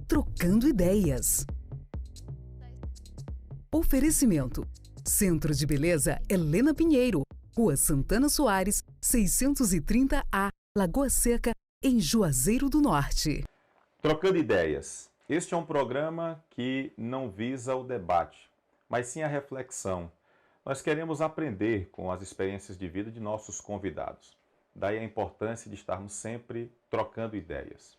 Trocando ideias. Oferecimento: Centro de Beleza Helena Pinheiro, Rua Santana Soares, 630A, Lagoa Seca, em Juazeiro do Norte. Trocando ideias. Este é um programa que não visa o debate, mas sim a reflexão. Nós queremos aprender com as experiências de vida de nossos convidados. Daí a importância de estarmos sempre trocando ideias.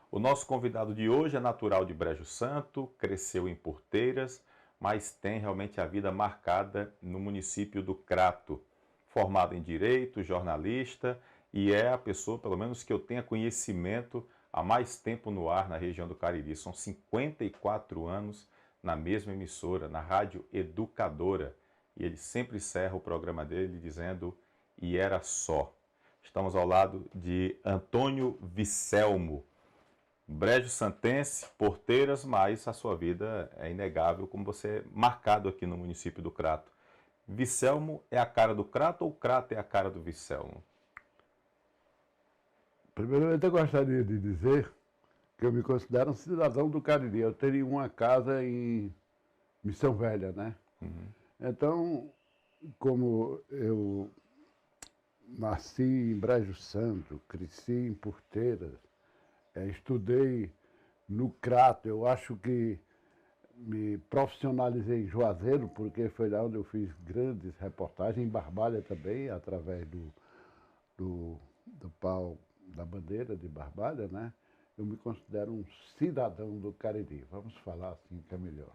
O nosso convidado de hoje é natural de Brejo Santo, cresceu em Porteiras, mas tem realmente a vida marcada no município do Crato. Formado em Direito, jornalista, e é a pessoa, pelo menos que eu tenha conhecimento, há mais tempo no ar na região do Cariri. São 54 anos na mesma emissora, na Rádio Educadora. E ele sempre encerra o programa dele dizendo, e era só. Estamos ao lado de Antônio Vicelmo, Brejo Santense, Porteiras, mas a sua vida é inegável, como você é marcado aqui no município do Crato. Vicelmo é a cara do Crato ou o Crato é a cara do Vicelmo? Primeiramente, eu gostaria de dizer que eu me considero um cidadão do Cariri. Eu teria uma casa em Missão Velha, né? Então, como eu nasci em Brejo Santo, cresci em Porteiras, estudei no Crato, eu acho que me profissionalizei em Juazeiro, porque foi lá onde eu fiz grandes reportagens, em Barbalha também, através do pau da bandeira de Barbalha, né? Eu me considero um cidadão do Cariri. Vamos falar assim que é melhor.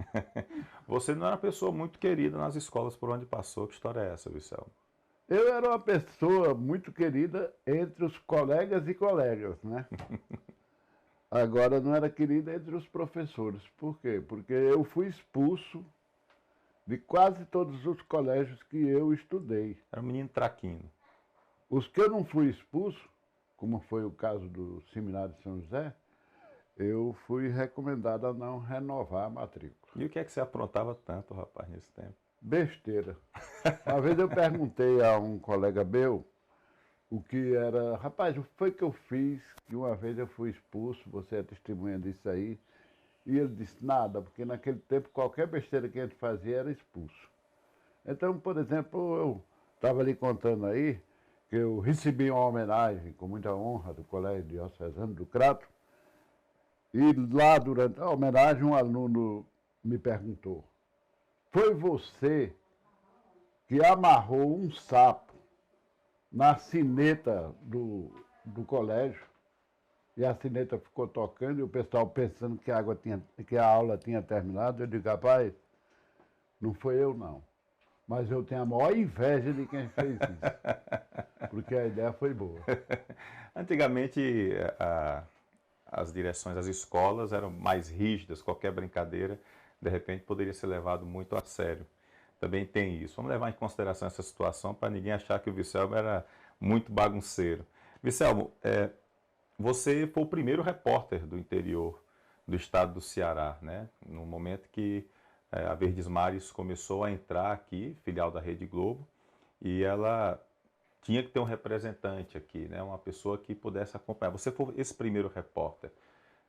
Você não era uma pessoa muito querida nas escolas por onde passou. Que história é essa, Vicelmo? Eu era uma pessoa muito querida entre os colegas e colegas, né? Agora, não era querida entre os professores. Por quê? Porque eu fui expulso de quase todos os colégios que eu estudei. Era um menino traquino. Os que eu não fui expulso, como foi o caso do Seminário de São José, eu fui recomendado a não renovar a matrícula. E o que é que você aprontava tanto, rapaz, nesse tempo? Besteira. Uma vez eu perguntei a um colega meu o que era... Rapaz, o que foi que eu fiz? Que uma vez eu fui expulso, você é testemunha disso aí. E ele disse, nada, porque naquele tempo qualquer besteira que a gente fazia era expulso. Então, por exemplo, eu estava lhe contando aí que eu recebi uma homenagem com muita honra do Colégio Diocesano do Crato. E lá, durante a homenagem, um aluno me perguntou, foi você que amarrou um sapo na sineta do colégio? E a sineta ficou tocando e o pessoal pensando que a aula tinha terminado. Eu digo, rapaz, não foi eu não. Mas eu tenho a maior inveja de quem fez isso, porque a ideia foi boa. Antigamente, as direções das escolas eram mais rígidas, qualquer brincadeira, de repente, poderia ser levado muito a sério. Também tem isso. Vamos levar em consideração essa situação para ninguém achar que o Vicelmo era muito bagunceiro. Vicelmo, você foi o primeiro repórter do interior do estado do Ceará, né? No momento que a Verdes Mares começou a entrar aqui, filial da Rede Globo, e ela tinha que ter um representante aqui, né? Uma pessoa que pudesse acompanhar. Você foi esse primeiro repórter,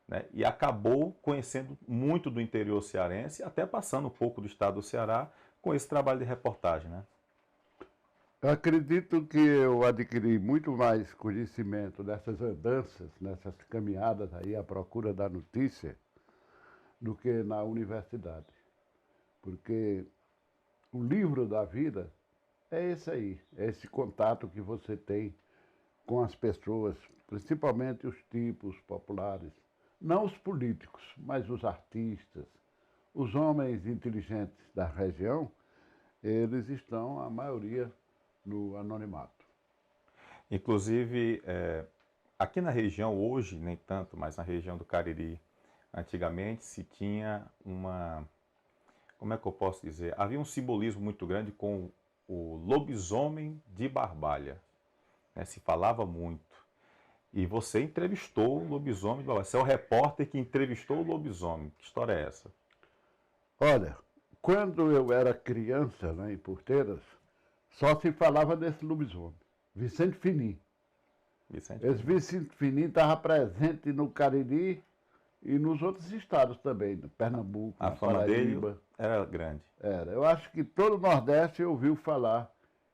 né? E acabou conhecendo muito do interior cearense, até passando um pouco do estado do Ceará com esse trabalho de reportagem, né? Eu acredito que eu adquiri muito mais conhecimento dessas andanças, nessas caminhadas aí à procura da notícia, do que na universidade. Porque o livro da vida é esse aí, é esse contato que você tem com as pessoas, principalmente os tipos populares, não os políticos, mas os artistas, os homens inteligentes da região, eles estão, a maioria, no anonimato. Inclusive, aqui na região, hoje nem tanto, mas na região do Cariri, antigamente se tinha uma... Como é que eu posso dizer? Havia um simbolismo muito grande com o lobisomem de Barbalha, né? Se falava muito. E você entrevistou o lobisomem de Barbalha. Você é o repórter que entrevistou o lobisomem. Que história é essa? Olha, quando eu era criança, né, em Porteiras, só se falava desse lobisomem, Vicente Finim. Esse Vicente Finim estava presente no Cariri e nos outros estados também, no Pernambuco, A na fama dele Paraíba. era grande. Era. Eu acho que todo o Nordeste ouviu falar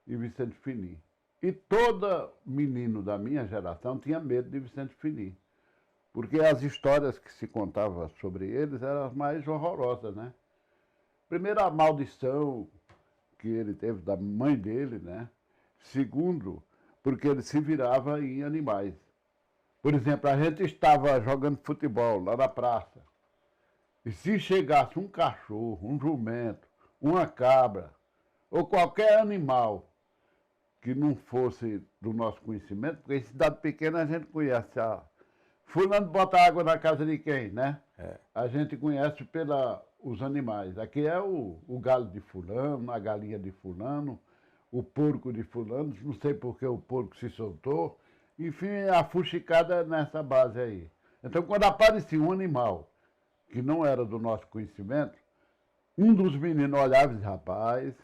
em Vicente Fini. E todo menino da minha geração tinha medo de Vicente Fini. Porque as histórias que se contavam sobre eles eram as mais horrorosas, né? Primeiro, a maldição que ele teve da mãe dele, né? Segundo, porque ele se virava em animais. Por exemplo, a gente estava jogando futebol lá na praça. E se chegasse um cachorro, um jumento, uma cabra, ou qualquer animal que não fosse do nosso conhecimento, porque em cidade pequena a gente conhece fulano bota água na casa de quem, né? É. A gente conhece os animais. Aqui é o galo de fulano, a galinha de fulano, o porco de fulano, não sei por que o porco se soltou. Enfim, a fuxicada nessa base aí. Então, quando aparecia um animal que não era do nosso conhecimento, um dos meninos olhava e dizia, rapaz,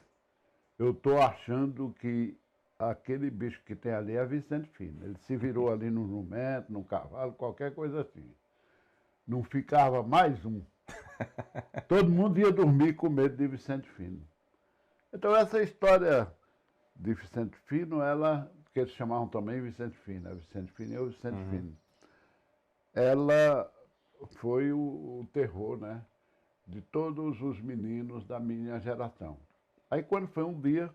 eu estou achando que aquele bicho que tem ali é Vicente Fini. Ele se virou ali no jumento, no cavalo, qualquer coisa assim. Não ficava mais um. Todo mundo ia dormir com medo de Vicente Fini. Então essa história de Vicente Fino, que eles chamavam também Vicente Fino, a Vicente Fini ou Vicente Fino, ela foi o terror, né, de todos os meninos da minha geração. Aí quando foi um dia,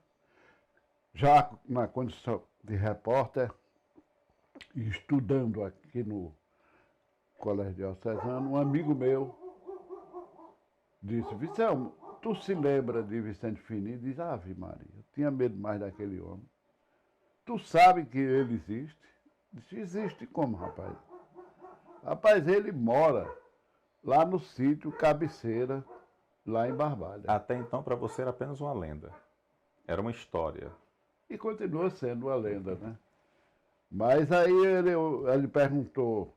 já na condição de repórter, estudando aqui no Colégio Diocesano, um amigo meu disse, Vicente, tu se lembra de Vicente Fini? Diz, Ave Maria, eu tinha medo mais daquele homem. Tu sabe que ele existe? Disse, existe como, rapaz? Rapaz, ele mora lá no sítio Cabeceira, lá em Barbalha. Até então, para você, era apenas uma lenda. Era uma história. E continua sendo uma lenda, né? Mas aí ele perguntou,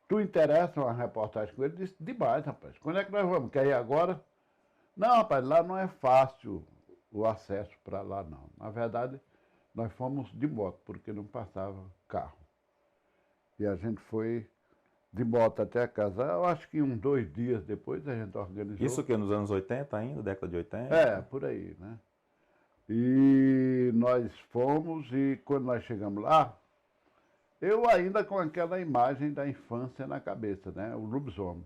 tu interessa uma reportagem com ele? Disse, demais, rapaz. Quando é que nós vamos? Quer ir agora? Não, rapaz, lá não é fácil o acesso para lá, não. Na verdade, nós fomos de moto, porque não passava carro. E a gente foi de moto até a casa. Eu acho que 2 dias depois a gente organizou. Isso que nos anos 80 ainda, década de 80? É, por aí, né? E nós fomos e quando nós chegamos lá, eu ainda com aquela imagem da infância na cabeça, né? O lobisomem.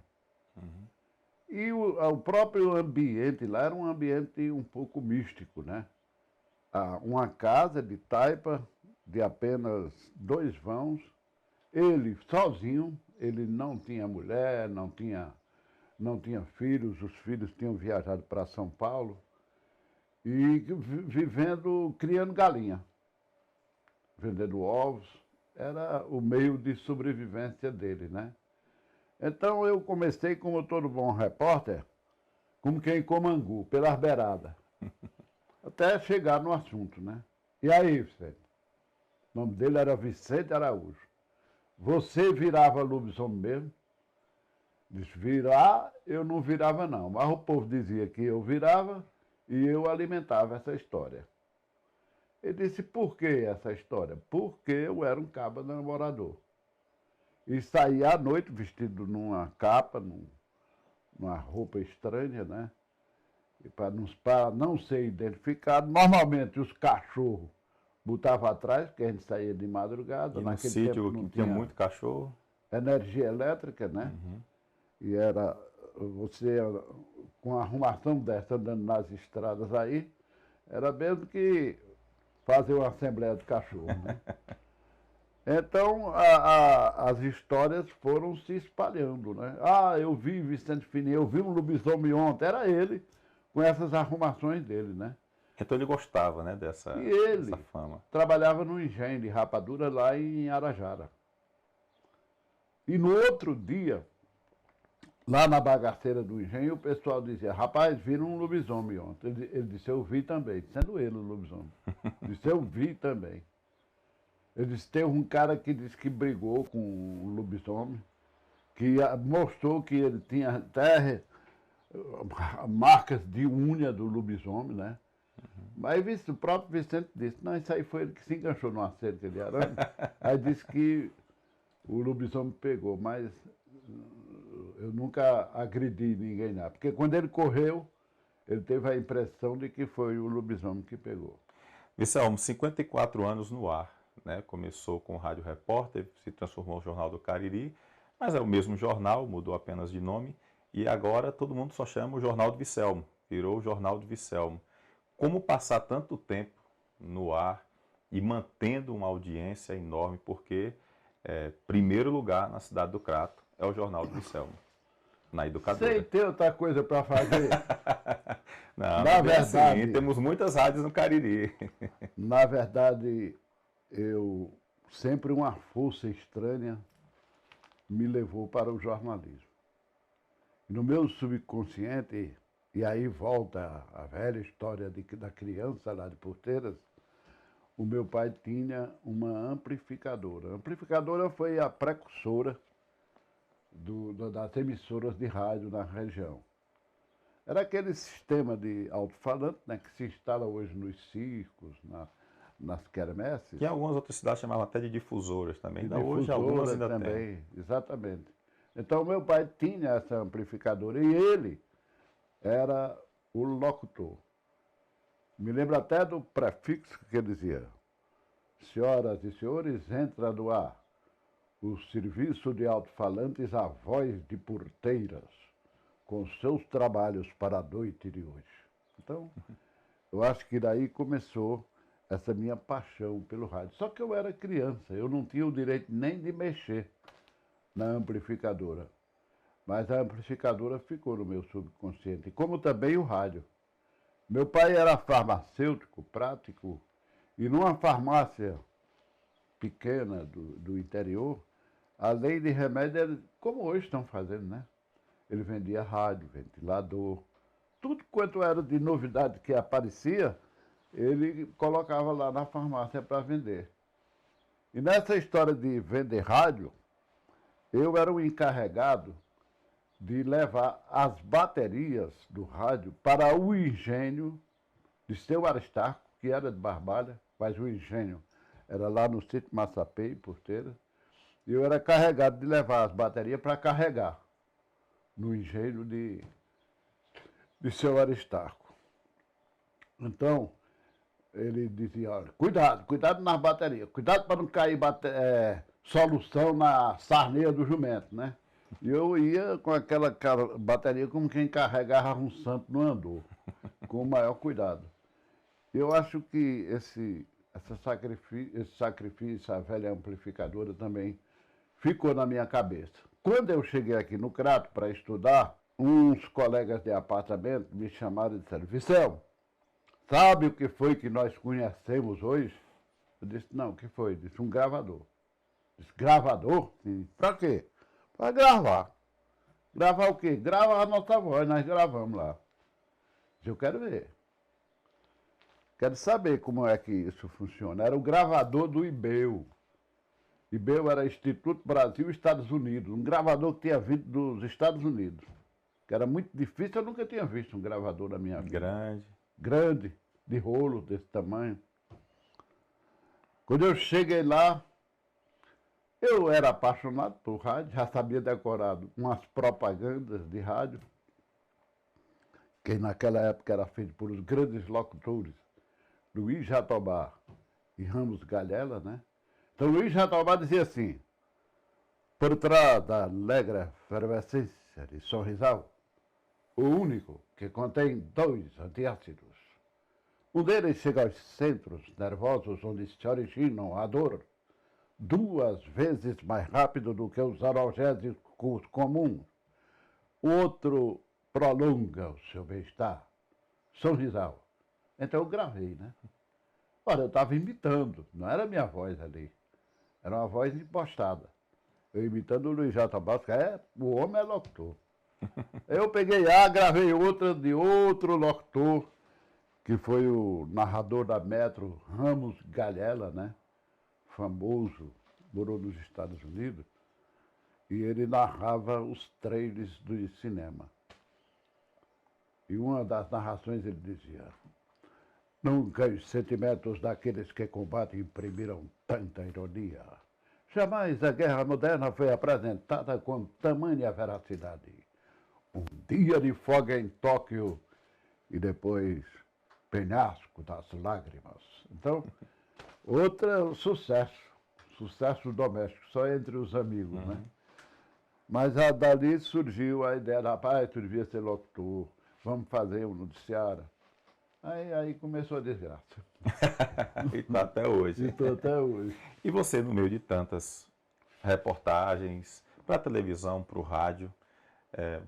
E o próprio ambiente lá era um ambiente um pouco místico, né? Uma casa de taipa de apenas 2 vãos, ele sozinho, ele não tinha mulher, não tinha filhos, os filhos tinham viajado para São Paulo, e vivendo, criando galinha, vendendo ovos, era o meio de sobrevivência dele, né? Então eu comecei, como todo bom repórter, como quem come angu, pelas beiradas, até chegar no assunto, né? E aí, Vicente? O nome dele era Vicente Araújo. Você virava lobisomem mesmo? Disse, virar, eu não virava não, mas o povo dizia que eu virava e eu alimentava essa história. Ele disse, por que essa história? Porque eu era um caba namorador. E saía à noite vestido numa capa, numa roupa estranha, né? E para não ser identificado, normalmente os cachorros botavam atrás, porque a gente saía de madrugada. E no sítio não tinha muito cachorro? Energia elétrica, né? E era você, com a arrumação dessa, andando nas estradas aí, era mesmo que fazer uma assembleia de cachorro, né? Então, as histórias foram se espalhando, né? Ah, eu vi Vicente Fini, eu vi um lobisomem ontem, era ele, com essas arrumações dele, né? Então ele gostava, né, dessa fama. Trabalhava no engenho de rapadura lá em Arajara. E no outro dia, lá na bagaceira do engenho, o pessoal dizia, rapaz, viram um lobisomem ontem. Ele disse, eu vi também, sendo ele o lobisomem. Disse, eu vi também. Ele disse, tem um cara que disse que brigou com o lobisomem, que mostrou que ele tinha até marcas de unha do lobisomem, né? Mas o próprio Vicente disse, não, isso aí foi ele que se enganchou numa cerca de arame. Aí disse que o lobisomem pegou, mas Eu nunca agredi ninguém, não. Porque quando ele correu, ele teve a impressão de que foi o lobisomem que pegou. Vicelmo, 54 anos no ar, né? Começou com o Rádio Repórter, se transformou no Jornal do Cariri, mas é o mesmo jornal, mudou apenas de nome, e agora todo mundo só chama o Jornal do Vicelmo, virou o Jornal do Vicelmo. Como passar tanto tempo no ar e mantendo uma audiência enorme, porque primeiro lugar na cidade do Crato é o Jornal do Vicelmo, na educadora. Sem ter outra coisa para fazer. Não, Na não é verdade, assim, temos muitas rádios no Cariri. na verdade, eu sempre uma força estranha me levou para o jornalismo. No meu subconsciente, e aí volta a velha história da criança lá de Porteiras, o meu pai tinha uma amplificadora. A amplificadora foi a precursora das emissoras de rádio na região. Era aquele sistema de alto-falante, né, que se instala hoje nos circos, nas quermesses. Que em algumas outras cidades chamavam até de difusoras também. Ainda hoje Difusora algumas ainda também, tem. exatamente. Então, meu pai tinha essa amplificadora e ele era o locutor. Me lembro até do prefixo que ele dizia: senhoras e senhores, entra no ar o serviço de alto-falantes A Voz de Porteiras, com seus trabalhos para a noite de hoje. Então, eu acho que daí começou essa minha paixão pelo rádio. Só que eu era criança, eu não tinha o direito nem de mexer na amplificadora. Mas a amplificadora ficou no meu subconsciente, como também o rádio. Meu pai era farmacêutico, prático, e numa farmácia pequena do interior, além de remédio, como hoje estão fazendo, né? Ele vendia rádio, ventilador, tudo quanto era de novidade que aparecia, ele colocava lá na farmácia para vender. E nessa história de vender rádio, eu era o encarregado de levar as baterias do rádio para o engenho de seu Aristarco, que era de Barbalha, mas o engenho era lá no sítio Massapê, em Porteira, e eu era carregado de levar as baterias para carregar no engenho de seu Aristarco. Então, ele dizia: olha, cuidado nas baterias, cuidado para não cair solução na sarneira do jumento, né? E eu ia com aquela bateria como quem carregava um santo no andor, com o maior cuidado. Eu acho que esse sacrifício, a velha amplificadora também ficou na minha cabeça. Quando eu cheguei aqui no Crato para estudar, uns colegas de apartamento me chamaram e disseram: Vicelmo, sabe o que foi que nós conhecemos hoje? Eu disse: não, o que foi? Disse: um gravador. Disse: gravador? Para quê? Para gravar. Gravar o quê? Gravar a nossa voz, nós gravamos lá. Disse: eu quero ver. Quero saber como é que isso funciona. Era o gravador do IBEU. IBEU era Instituto Brasil Estados Unidos, um gravador que tinha vindo dos Estados Unidos, que era muito difícil, eu nunca tinha visto um gravador na minha vida. Grande, de rolo desse tamanho. Quando eu cheguei lá, eu era apaixonado por rádio, já sabia decorado umas propagandas de rádio, que naquela época era feito por os grandes locutores, Luiz Jatobá e Ramos Galhela, né? Então Luiz Jatobá dizia assim: por trás da alegre efervescência de Sorrisal, o único que contém dois antiácidos. Um deles chega aos centros nervosos onde se originam a dor, 2 vezes mais rápido do que os analgésicos comuns. O outro prolonga o seu bem-estar. Sorrisal. Então eu gravei, né? Ora, eu estava imitando, não era minha voz ali. Era uma voz impostada. Eu imitando o Luiz Jatobá, o homem é locutor. Eu peguei gravei outra de outro locutor, que foi o narrador da Metro, Ramos Galhela, né? Famoso, morou nos Estados Unidos, e ele narrava os trailers do cinema. E uma das narrações ele dizia: nunca os sentimentos daqueles que combatem imprimiram tanta ironia. Jamais a guerra moderna foi apresentada com tamanha veracidade. Um dia de folga em Tóquio e depois penhasco das lágrimas. Então, outra sucesso doméstico, só entre os amigos, né? Mas dali surgiu a ideia, rapaz, tu devia ser locutor, vamos fazer um noticiário. Aí começou a desgraça. E está até hoje. E estou até hoje. E você, no meio de tantas reportagens, para a televisão, para o rádio,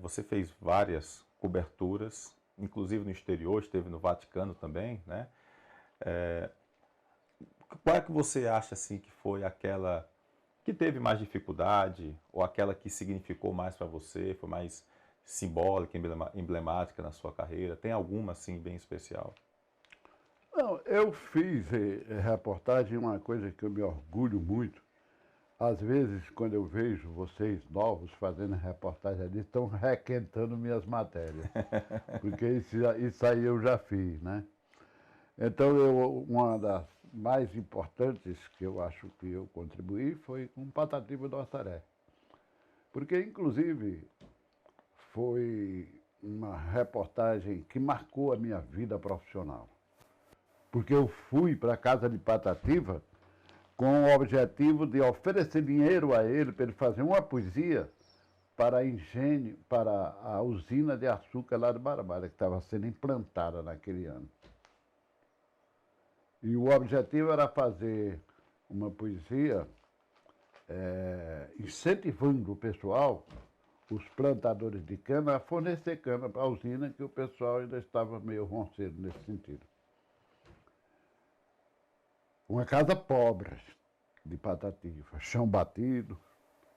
você fez várias coberturas, inclusive no exterior, esteve no Vaticano também, né? Qual é que você acha assim, que foi aquela que teve mais dificuldade, ou aquela que significou mais para você, foi mais simbólica, emblemática na sua carreira? Tem alguma assim bem especial? Não, eu fiz reportagem, uma coisa que eu me orgulho muito. Às vezes, quando eu vejo vocês novos fazendo reportagem ali, estão requentando minhas matérias. Porque isso aí eu já fiz, né? Então, uma das mais importantes que eu acho que eu contribuí foi com Patativa do Assaré. Porque, inclusive, foi uma reportagem que marcou a minha vida profissional. Porque eu fui para a casa de Patativa com o objetivo de oferecer dinheiro a ele para ele fazer uma poesia para a usina de açúcar lá de Barbara, que estava sendo implantada naquele ano. E o objetivo era fazer uma poesia incentivando o pessoal, os plantadores de cana, a fornecer cana para a usina, que o pessoal ainda estava meio ronceiro nesse sentido. Uma casa pobre de Patativa, chão batido,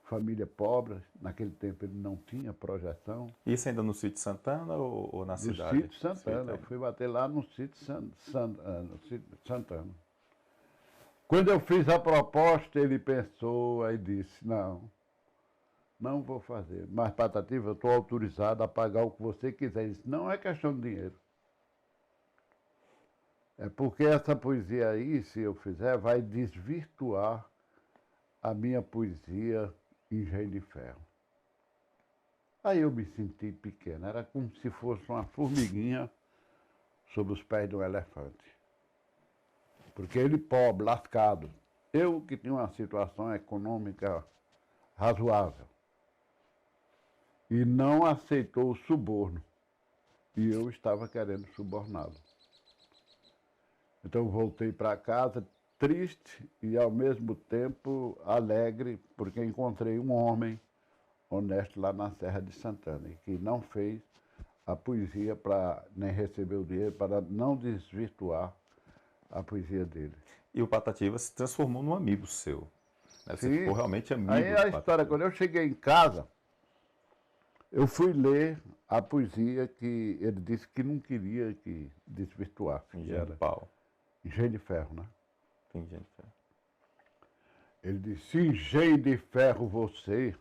família pobre. Naquele tempo ele não tinha projeção. Isso ainda no sítio Santana ou na cidade? No sítio Santana. Eu fui bater lá no sítio Santana. Quando eu fiz a proposta, ele pensou, aí disse, não vou fazer. Mas, Patativa, eu estou autorizado a pagar o que você quiser. Ele disse, não é questão de dinheiro. É porque essa poesia aí, se eu fizer, vai desvirtuar a minha poesia Engenho de Ferro. Aí eu me senti pequeno, era como se fosse uma formiguinha sob os pés de um elefante. Porque ele pobre, lascado, eu que tinha uma situação econômica razoável, e não aceitou o suborno, e eu estava querendo suborná-lo. Então voltei para casa triste e ao mesmo tempo alegre, porque encontrei um homem honesto lá na Serra de Santana, e que não fez a poesia para nem receber o dinheiro, para não desvirtuar a poesia dele. E o Patativa se transformou num amigo seu. Né? Você Sim. ficou realmente amigo Aí do a Patativa. história, quando eu cheguei em casa, eu fui ler a poesia que ele disse que não queria que desvirtuasse. Engenho de pau. Engenho de Ferro, né? Engenho de ferro. Ele disse, engenho de ferro você,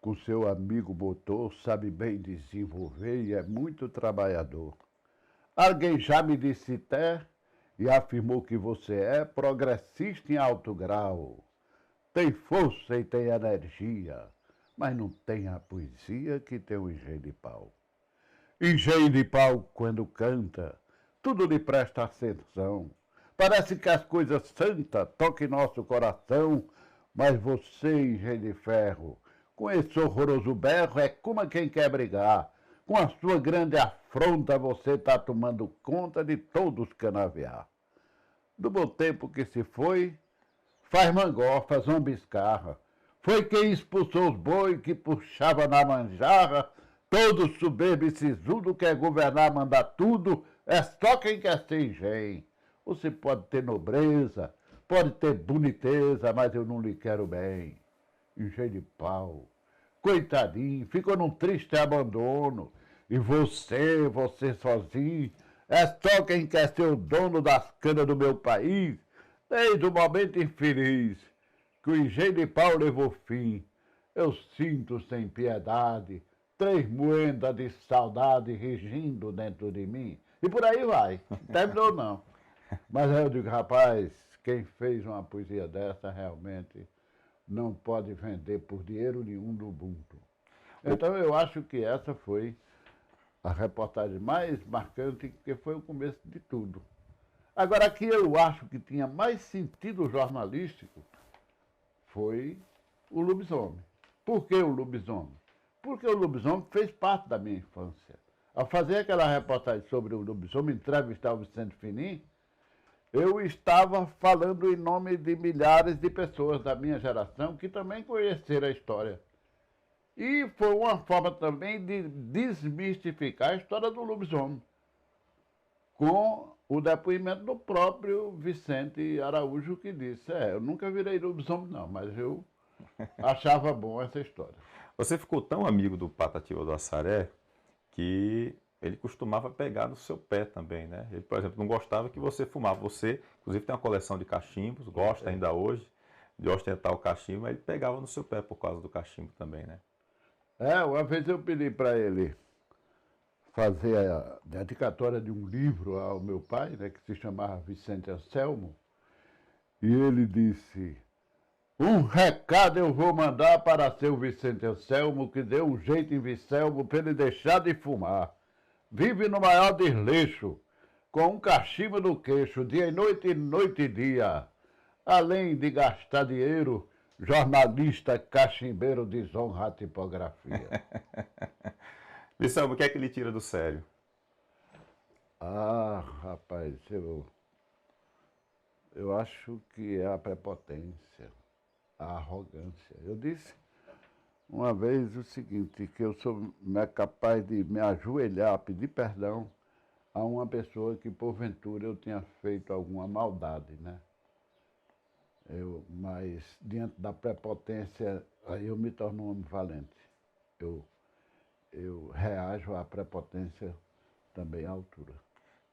com seu amigo motor, sabe bem desenvolver e é muito trabalhador. Alguém já me disse até e afirmou que você é progressista em alto grau. Tem força e tem energia, mas não tem a poesia que tem o engenho de pau. Engenho de pau, quando canta, tudo lhe presta atenção. Parece que as coisas santas tocam em nosso coração, mas você, engenho de ferro, com esse horroroso berro, é como quem quer brigar. Com a sua grande afronta, você está tomando conta de todos os canaviar. Do bom tempo que se foi, faz mangofa, zombiscarra. Foi quem expulsou os boi que puxava na manjarra, todo soberbo e sisudo quer governar, mandar tudo, é só quem quer ser engenho. Você pode ter nobreza, pode ter boniteza, mas eu não lhe quero bem. Engenho de pau. Coitadinho, ficou num triste abandono. E você sozinho, é só quem quer ser o dono das canas do meu país. Desde o momento infeliz que o engenho de pau levou fim, eu sinto sem piedade 3 moedas de saudade rigindo dentro de mim. E por aí vai. Terminou não. Mas aí eu digo, rapaz, quem fez uma poesia dessa realmente não pode vender por dinheiro nenhum do Ubuntu. Então eu acho que essa foi a reportagem mais marcante, porque foi o começo de tudo. Agora, aqui eu acho que tinha mais sentido jornalístico foi o lobisomem. Por que o lobisomem? Porque o lobisomem fez parte da minha infância. Ao fazer aquela reportagem sobre o lobisomem, entrevistar o Vicente Finim, eu estava falando em nome de milhares de pessoas da minha geração que também conheceram a história. E foi uma forma também de desmistificar a história do lobisomem, com o depoimento do próprio Vicente Araújo, que disse, eu nunca virei lobisomem não, mas eu achava bom essa história. Você ficou tão amigo do Patativa do Assaré que ele costumava pegar no seu pé também, né? Ele, por exemplo, não gostava que você fumava. Você, inclusive, tem uma coleção de cachimbos, gosta ainda hoje de ostentar o cachimbo, mas ele pegava no seu pé por causa do cachimbo também, né? Uma vez eu pedi para ele fazer a dedicatória de um livro ao meu pai, né, que se chamava Vicente Anselmo, e ele disse, um recado eu vou mandar para seu Vicente Anselmo, que deu um jeito em Vicelmo para ele deixar de fumar. Vive no maior desleixo, com um cachimbo no queixo, dia e noite e dia. Além de gastar dinheiro, jornalista cachimbeiro desonra a tipografia. Vicelmo, o que é que ele tira do sério? Rapaz, eu acho que é a prepotência, a arrogância. Eu disse uma vez o seguinte, que eu sou capaz de me ajoelhar, pedir perdão a uma pessoa que, porventura, eu tenha feito alguma maldade, né? Mas, diante da prepotência, aí eu me torno um homem valente. Eu reajo à prepotência também à altura.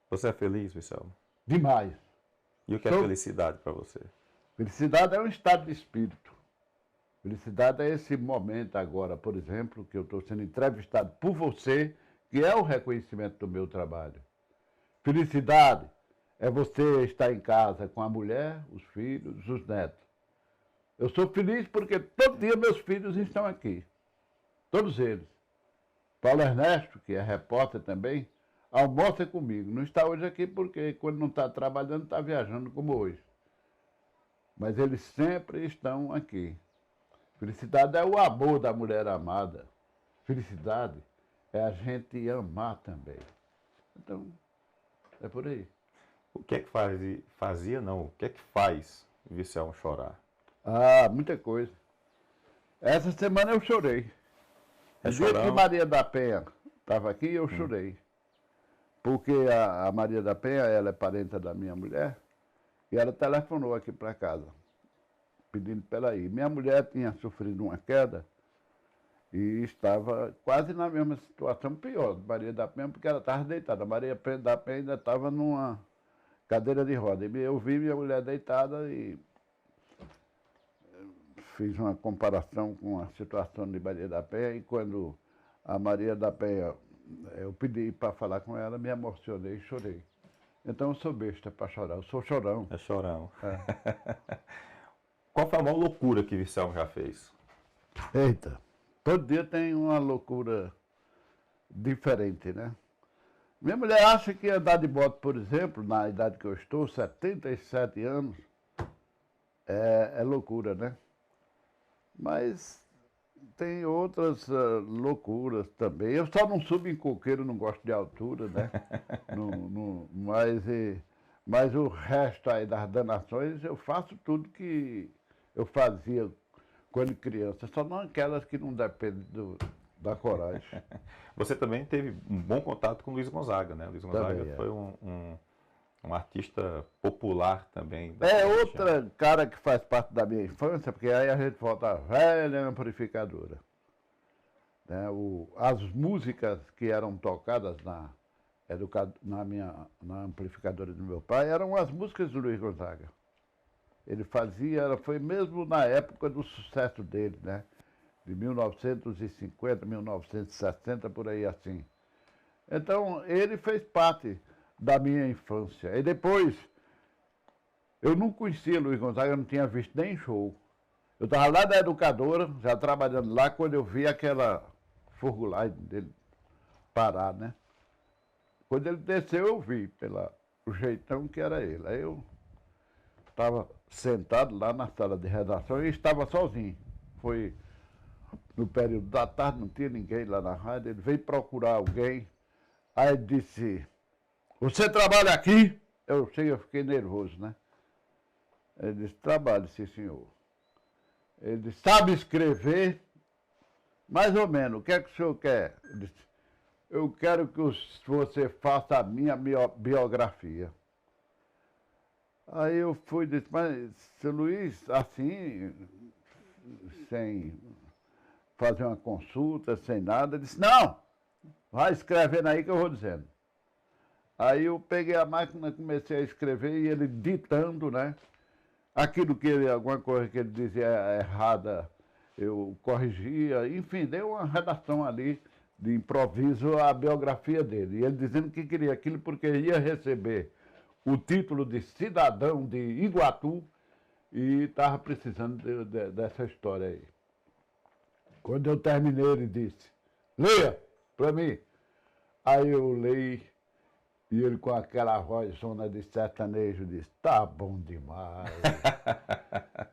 Você é feliz, Vicelmo? Demais. E o que é felicidade para você? Felicidade é um estado de espírito. Felicidade é esse momento agora, por exemplo, que eu estou sendo entrevistado por você, que é o reconhecimento do meu trabalho. Felicidade é você estar em casa com a mulher, os filhos, os netos. Eu sou feliz porque todo dia meus filhos estão aqui. Todos eles. Paulo Ernesto, que é repórter também, almoça comigo. Não está hoje aqui porque quando não está trabalhando, está viajando como hoje. Mas eles sempre estão aqui. Felicidade é o amor da mulher amada. Felicidade é a gente amar também. Então, é por aí. O que é que fazia, não, o que é que faz Vicelmo chorar? Muita coisa. Essa semana eu chorei. No dia que Maria da Penha estava aqui, eu chorei. Porque a Maria da Penha, ela é parente da minha mulher, e ela telefonou aqui para casa, pedindo para ela ir. Minha mulher tinha sofrido uma queda e estava quase na mesma situação, pior, Maria da Penha, porque ela estava deitada. A Maria da Penha ainda estava numa cadeira de roda. E eu vi minha mulher deitada e fiz uma comparação com a situação de Maria da Penha, e quando a Maria da Penha, eu pedi para falar com ela, me emocionei e chorei. Então eu sou besta para chorar, eu sou chorão. É chorão. É. Qual foi a maior loucura que Vicelmo já fez? Eita, todo dia tem uma loucura diferente, né? Minha mulher acha que andar de moto, por exemplo, na idade que eu estou, 77 anos, é loucura, né? Mas tem outras loucuras também. Eu só não subo em coqueiro, não gosto de altura, né? Mas o resto aí das danações, eu faço tudo que eu fazia quando criança, só não aquelas que não dependem da coragem. Você também teve um bom contato com o Luiz Gonzaga, né? O Luiz Gonzaga também, foi um artista popular também. Outra cara que faz parte da minha infância, porque aí a gente volta à velha amplificadora. Né? As músicas que eram tocadas na amplificadora do meu pai eram as músicas do Luiz Gonzaga. Ele foi mesmo na época do sucesso dele, né? De 1950, 1960, por aí assim. Então, ele fez parte da minha infância. E depois, eu não conhecia Luiz Gonzaga, eu não tinha visto nem show. Eu estava lá na educadora, já trabalhando lá, quando eu vi aquela furgulagem dele parar, né? Quando ele desceu, eu vi pelo jeitão que era ele. Aí eu estava sentado lá na sala de redação e estava sozinho. Foi no período da tarde, não tinha ninguém lá na rádio. Ele veio procurar alguém. Aí ele disse, você trabalha aqui? Eu fiquei nervoso, né? Ele disse, trabalho, sim, senhor. Ele disse, sabe escrever? Mais ou menos, o que é que o senhor quer? Ele disse, eu quero que você faça a minha biografia. Aí eu fui e disse, mas, seu Luiz, assim, sem fazer uma consulta, sem nada, ele disse, não, vai escrevendo aí que eu vou dizendo. Aí eu peguei a máquina, comecei a escrever e ele ditando, né? Aquilo que ele, alguma coisa que ele dizia errada, eu corrigia, enfim, dei uma redação ali de improviso à biografia dele. E ele dizendo que queria aquilo porque ia receber o título de cidadão de Iguatu e estava precisando dessa história aí. Quando eu terminei, ele disse, leia para mim. Aí eu leio e ele com aquela vozona de sertanejo disse, tá bom demais.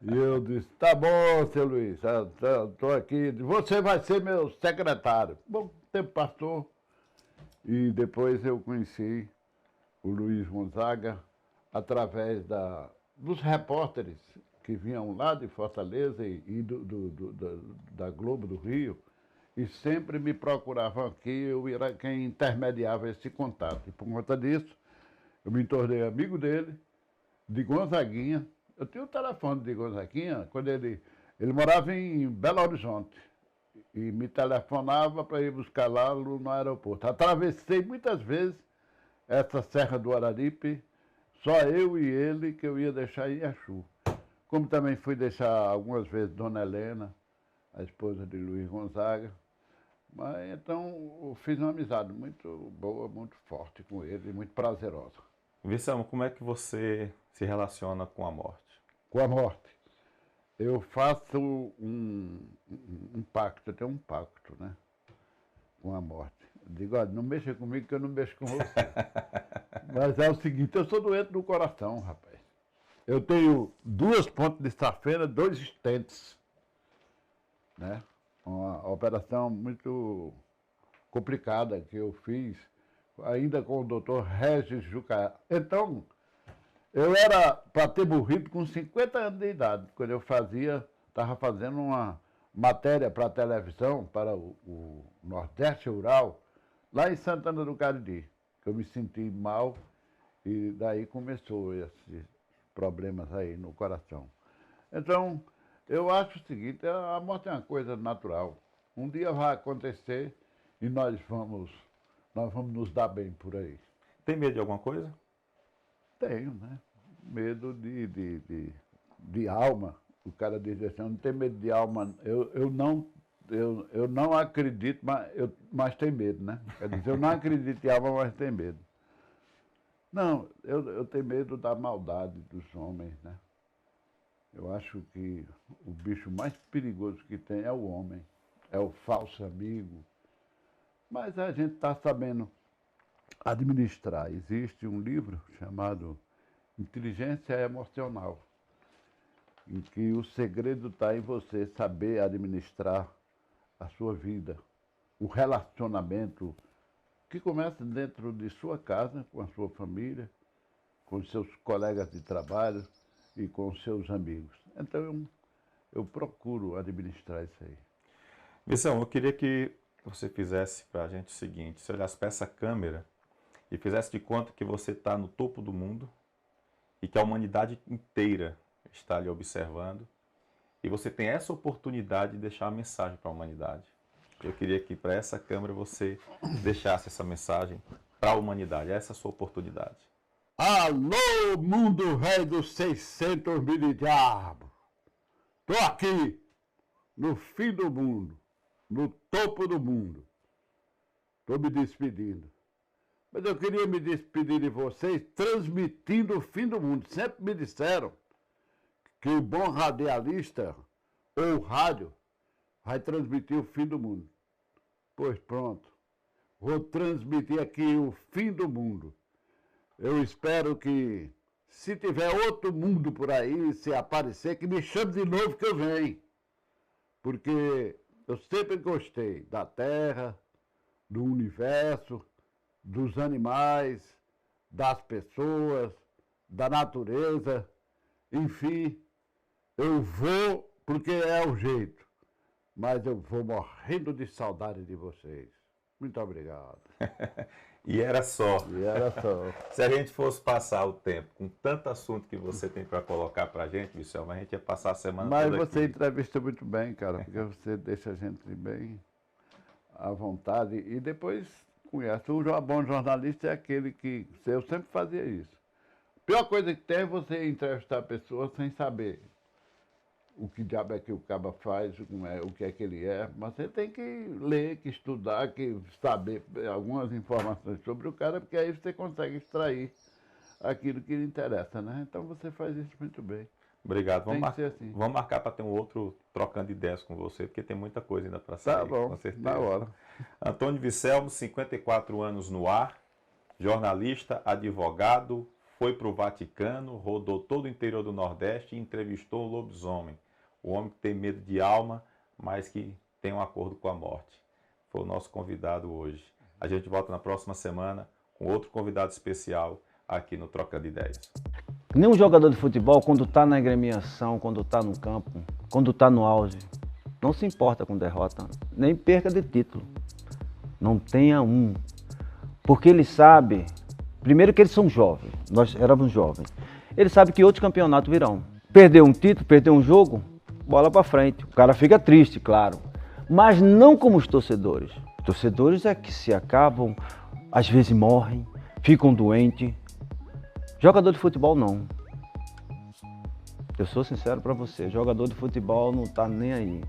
E eu disse, tá bom, seu Luiz, estou aqui, você vai ser meu secretário. Bom, o tempo passou e depois eu conheci o Luiz Gonzaga através dos repórteres que vinham lá de Fortaleza e da Globo do Rio e sempre me procuravam aqui, eu era quem intermediava esse contato. E por conta disso, eu me tornei amigo dele, de Gonzaguinha. Eu tinha o telefone de Gonzaguinha quando ele morava em Belo Horizonte e me telefonava para ir buscar lá no aeroporto. Atravessei muitas vezes essa Serra do Araripe, só eu e ele que eu ia deixar em Iaxu. Como também fui deixar algumas vezes Dona Helena, a esposa de Luiz Gonzaga. Mas então eu fiz uma amizade muito boa, muito forte com ele, muito prazerosa. Vicente, como é que você se relaciona com a morte? Com a morte. Eu faço um pacto, eu tenho um pacto, né? Com a morte. Eu digo, olha, não mexa comigo que eu não mexo com você. Mas é o seguinte, eu sou doente do coração, rapaz. Eu tenho 2 pontas de safena, 2 stents, né? Uma operação muito complicada que eu fiz, ainda com o doutor Regis Jucá. Então, eu era para ter morrido com 50 anos de idade, quando eu estava fazendo uma matéria para a televisão, para o Nordeste Rural, lá em Santana do Cariri, que eu me senti mal e daí começou esses problemas aí no coração. Então, eu acho o seguinte, a morte é uma coisa natural. Um dia vai acontecer e nós vamos nos dar bem por aí. Tem medo de alguma coisa? Tenho, né? Medo de alma. O cara diz assim, eu não tenho medo de alma. Eu não acredito, mas tenho medo, né? Quer dizer, eu não acredito em alma, mas tenho medo. Não, eu tenho medo da maldade dos homens, né? Eu acho que o bicho mais perigoso que tem é o homem, é o falso amigo. Mas a gente está sabendo administrar. Existe um livro chamado Inteligência Emocional, em que o segredo está em você saber administrar a sua vida, o relacionamento que começa dentro de sua casa, com a sua família, com seus colegas de trabalho e com seus amigos. Então, eu procuro administrar isso aí. Vicente, eu queria que você fizesse para a gente o seguinte, você olhasse para essa câmera e fizesse de conta que você está no topo do mundo e que a humanidade inteira está lhe observando e você tem essa oportunidade de deixar uma mensagem para a humanidade. Eu queria que para essa câmera você deixasse essa mensagem para a humanidade, essa é a sua oportunidade. Alô, mundo velho dos 600 mil de diabo! Estou aqui, no fim do mundo, no topo do mundo. Estou me despedindo. Mas eu queria me despedir de vocês transmitindo o fim do mundo. Sempre me disseram que o bom radialista ou rádio vai transmitir o fim do mundo. Pois pronto, vou transmitir aqui o fim do mundo. Eu espero que, se tiver outro mundo por aí, se aparecer, que me chame de novo que eu venho. Porque eu sempre gostei da Terra, do universo, dos animais, das pessoas, da natureza, enfim, eu vou porque é o jeito, mas eu vou morrendo de saudade de vocês. Muito obrigado. E era só. E era só. Se a gente fosse passar o tempo com tanto assunto que você tem para colocar para a gente, Vicel, mas a gente ia passar a semana Mas toda você aqui. entrevista muito bem, cara, porque você deixa a gente bem à vontade e depois conhece. Um bom jornalista é aquele que... Eu sempre fazia isso. A pior coisa que tem é você entrevistar pessoas sem saber o que diabo é que o caba faz, o que é que ele é. Mas você tem que ler, que estudar, que saber algumas informações sobre o cara, porque aí você consegue extrair aquilo que lhe interessa, né? Então você faz isso muito bem. Obrigado. Tem que ser assim. Vamos marcar para ter um outro trocando ideias com você, porque tem muita coisa ainda para sair, Tá bom, com certeza. na hora. Antônio Vicelmo, 54 anos no ar, jornalista, advogado, foi para o Vaticano, rodou todo o interior do Nordeste e entrevistou o lobisomem, o homem que tem medo de alma, mas que tem um acordo com a morte. Foi o nosso convidado hoje. A gente volta na próxima semana com outro convidado especial aqui no Trocando Ideias. Nenhum jogador de futebol, quando está na agremiação, quando está no campo, quando está no auge, não se importa com derrota, nem perca de título. Não tenha um. Porque ele sabe, primeiro que eles são jovens, nós éramos jovens. Ele sabe que outros campeonatos virão. Perdeu um título, perdeu um jogo, bola para frente. O cara fica triste, claro. Mas não como os torcedores. Os torcedores é que se acabam, às vezes morrem, ficam doentes. Jogador de futebol não. Eu sou sincero para você, jogador de futebol não tá nem aí.